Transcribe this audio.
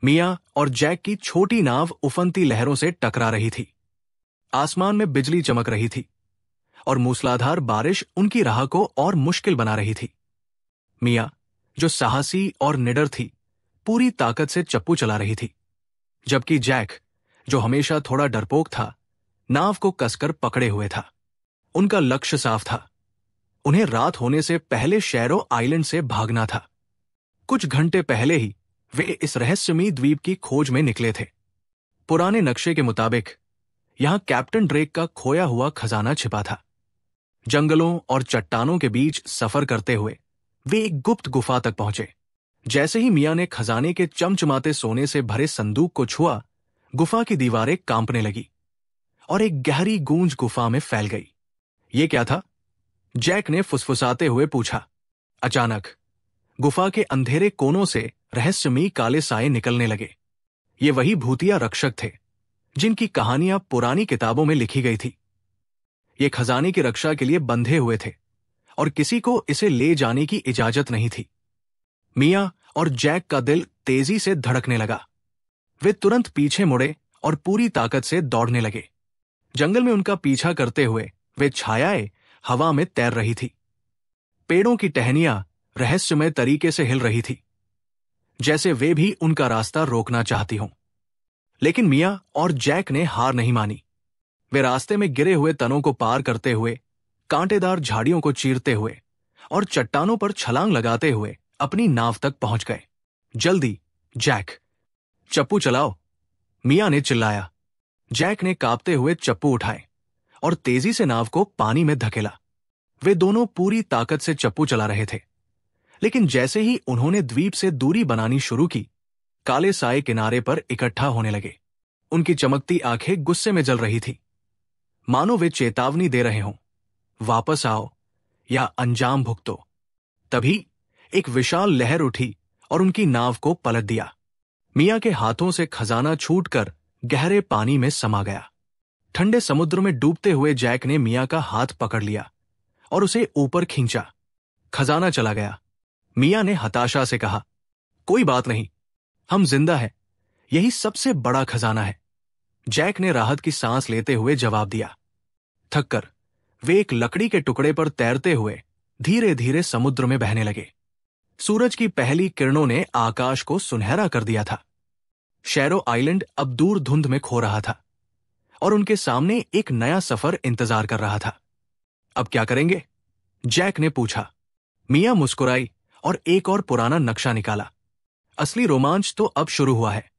मिया और जैक की छोटी नाव उफनती लहरों से टकरा रही थी। आसमान में बिजली चमक रही थी और मूसलाधार बारिश उनकी राह को और मुश्किल बना रही थी। मिया, जो साहसी और निडर थी, पूरी ताकत से चप्पू चला रही थी, जबकि जैक, जो हमेशा थोड़ा डरपोक था, नाव को कसकर पकड़े हुए था। उनका लक्ष्य साफ था। उन्हें रात होने से पहले शैरो आइलैंड से भागना था। कुछ घंटे पहले ही वे इस रहस्यमयी द्वीप की खोज में निकले थे। पुराने नक्शे के मुताबिक यहां कैप्टन ड्रेक का खोया हुआ खजाना छिपा था। जंगलों और चट्टानों के बीच सफर करते हुए वे एक गुप्त गुफा तक पहुंचे। जैसे ही मिया ने खजाने के चमचमाते सोने से भरे संदूक को छुआ, गुफा की दीवारें कांपने लगी और एक गहरी गूंज गुफा में फैल गई। ये क्या था? जैक ने फुसफुसाते हुए पूछा। अचानक गुफा के अंधेरे कोनों से रहस्यमयी काले साए निकलने लगे। ये वही भूतिया रक्षक थे जिनकी कहानियां पुरानी किताबों में लिखी गई थी। ये खजाने की रक्षा के लिए बंधे हुए थे और किसी को इसे ले जाने की इजाजत नहीं थी। मिया और जैक का दिल तेजी से धड़कने लगा। वे तुरंत पीछे मुड़े और पूरी ताकत से दौड़ने लगे। जंगल में उनका पीछा करते हुए वे छायाएं हवा में तैर रही थी। पेड़ों की टहनियां रहस्यमय तरीके से हिल रही थी, जैसे वे भी उनका रास्ता रोकना चाहती हों। लेकिन मिया और जैक ने हार नहीं मानी। वे रास्ते में गिरे हुए तनों को पार करते हुए, कांटेदार झाड़ियों को चीरते हुए और चट्टानों पर छलांग लगाते हुए अपनी नाव तक पहुंच गए। जल्दी जैक, चप्पू चलाओ, मिया ने चिल्लाया। जैक ने कांपते हुए चप्पू उठाए और तेजी से नाव को पानी में धकेला। वे दोनों पूरी ताकत से चप्पू चला रहे थे, लेकिन जैसे ही उन्होंने द्वीप से दूरी बनानी शुरू की, काले साए किनारे पर इकट्ठा होने लगे। उनकी चमकती आंखें गुस्से में जल रही थी, मानो वे चेतावनी दे रहे हों, वापस आओ या अंजाम भुगतो। तभी एक विशाल लहर उठी और उनकी नाव को पलट दिया। मिया के हाथों से खजाना छूटकर गहरे पानी में समा गया। ठंडे समुद्र में डूबते हुए जैक ने मिया का हाथ पकड़ लिया और उसे ऊपर खींचा। खजाना चला गया। मिया ने हताशा से कहा, कोई बात नहीं, हम जिंदा हैं। यही सबसे बड़ा खजाना है। जैक ने राहत की सांस लेते हुए जवाब दिया। थककर वे एक लकड़ी के टुकड़े पर तैरते हुए धीरे धीरे समुद्र में बहने लगे। सूरज की पहली किरणों ने आकाश को सुनहरा कर दिया था। शैरो आइलैंड अब दूर धुंध में खो रहा था और उनके सामने एक नया सफर इंतजार कर रहा था। अब क्या करेंगे? जैक ने पूछा। मिया मुस्कुराई और एक और पुराना नक्शा निकाला। असली रोमांच तो अब शुरू हुआ है।